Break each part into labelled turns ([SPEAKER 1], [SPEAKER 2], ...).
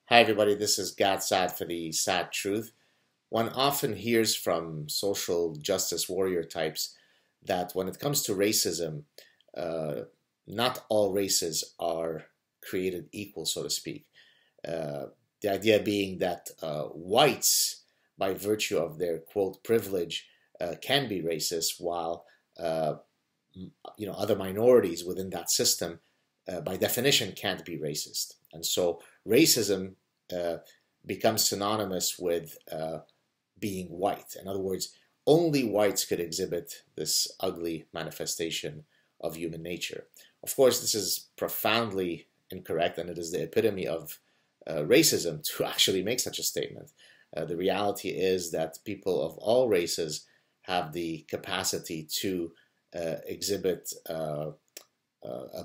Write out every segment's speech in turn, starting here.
[SPEAKER 1] Hi everybody, this is Saad for the Sad Truth. One often hears from social justice warrior types that when it comes to racism, uh, not all races are created equal, so to speak. The idea being that whites, by virtue of their quote privilege, can be racist, while uh, other minorities within that system, by definition, can't be racist. And so racism uh, becomes synonymous with being white. In other words, only whites could exhibit this ugly manifestation of human nature. Of course, this is profoundly incorrect, and it is the epitome of racism to actually make such a statement. The reality is that people of all races have the capacity to exhibit a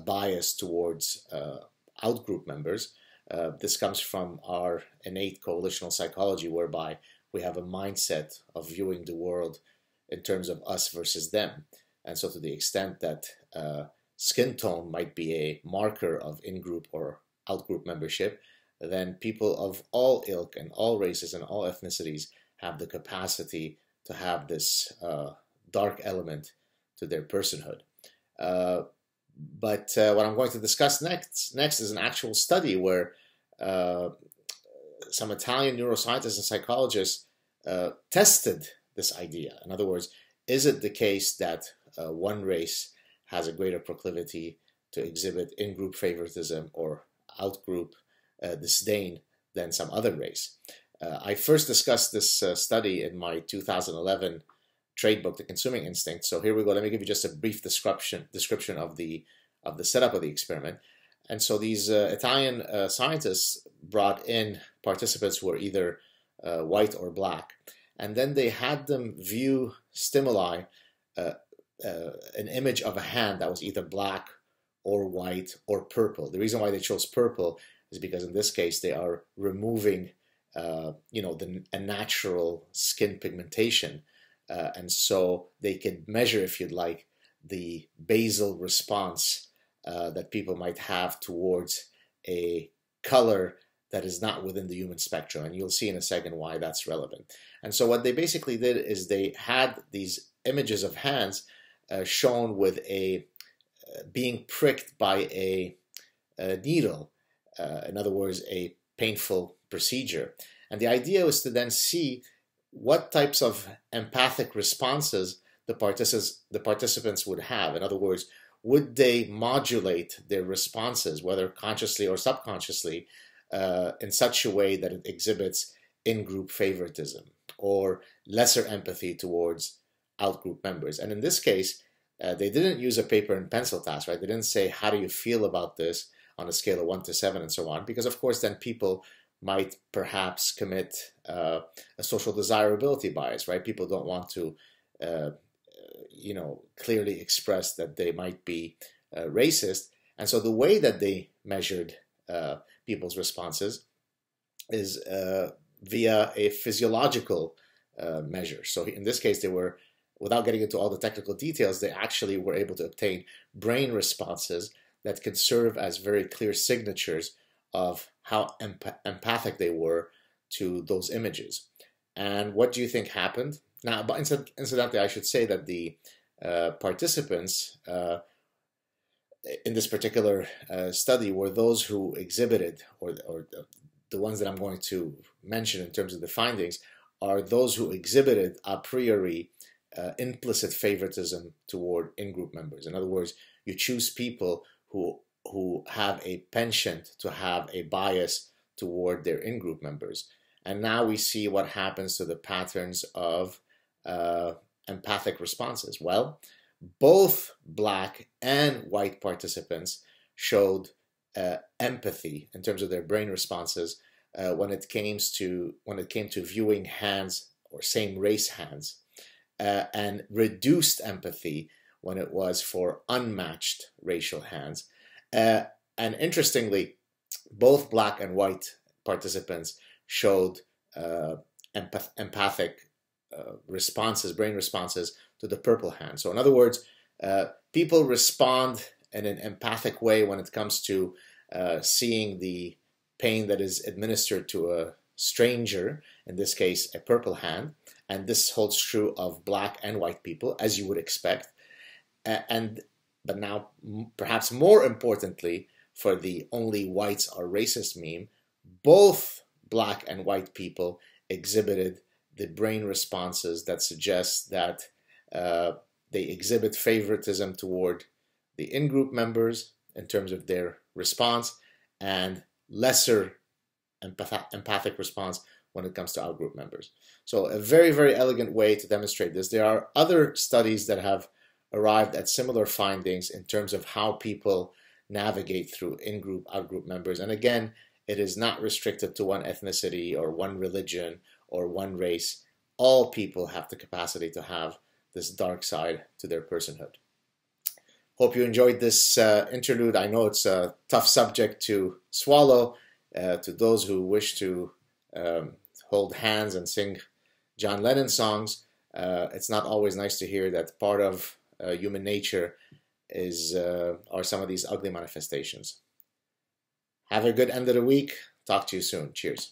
[SPEAKER 1] bias towards outgroup members. This comes from our innate coalitional psychology, whereby we have a mindset of viewing the world in terms of us versus them. And so to the extent that skin tone might be a marker of in-group or out-group membership, then people of all ilk and all races and all ethnicities have the capacity to have this dark element to their personhood. But what I'm going to discuss next is an actual study where some Italian neuroscientists and psychologists tested this idea. In other words, is it the case that one race has a greater proclivity to exhibit in-group favoritism or out-group disdain than some other race? I first discussed this study in my 2011 trade book, The Consuming Instinct. So here we go. Let me give you just a brief description of the setup of the experiment. And so these Italian scientists brought in participants who were either white or black, and then they had them view stimuli, an image of a hand that was either black or white or purple. The reason why they chose purple is because in this case they are removing, a natural skin pigmentation. And so they could measure, if you'd like, the basal response that people might have towards a color that is not within the human spectrum. And you'll see in a second why that's relevant. And so what they basically did is they had these images of hands shown with a being pricked by a needle. In other words, a painful procedure. And the idea was to then see what types of empathic responses the participants would have. In other words, would they modulate their responses, whether consciously or subconsciously, in such a way that it exhibits in-group favoritism or lesser empathy towards out-group members? And in this case, they didn't use a paper and pencil task, right? They didn't say, how do you feel about this on a scale of 1 to 7 and so on, because of course then people might perhaps commit a social desirability bias, right? People don't want to, clearly express that they might be racist. And so the way that they measured people's responses is via a physiological measure. So in this case, they were, without getting into all the technical details, they actually were able to obtain brain responses that could serve as very clear signatures of how empathic they were to those images. And what do you think happened? Now, but incidentally, I should say that the participants in this particular study were those who exhibited, or the ones that I'm going to mention in terms of the findings, are those who exhibited a priori implicit favoritism toward in-group members. In other words, you choose people who have a penchant to have a bias toward their in-group members. And now we see what happens to the patterns of empathic responses. Well, both black and white participants showed empathy in terms of their brain responses when it came to viewing hands or same race hands, and reduced empathy when it was for unmatched racial hands. And interestingly, both black and white participants showed empathic responses, brain responses to the purple hand. So in other words, people respond in an empathic way when it comes to seeing the pain that is administered to a stranger, in this case a purple hand, and this holds true of black and white people, as you would expect. But now, perhaps more importantly, for the "only whites are racist" meme, both black and white people exhibited the brain responses that suggest that they exhibit favoritism toward the in-group members in terms of their response, and lesser empathic response when it comes to out-group members. So a very, very elegant way to demonstrate this. There are other studies that have arrived at similar findings in terms of how people navigate through in-group, out-group members. And again, it is not restricted to one ethnicity or one religion or one race. All people have the capacity to have this dark side to their personhood. Hope you enjoyed this interlude. I know it's a tough subject to swallow. To those who wish to hold hands and sing John Lennon songs, it's not always nice to hear that part of human nature are some of these ugly manifestations. Have a good end of the week. Talk to you soon. Cheers.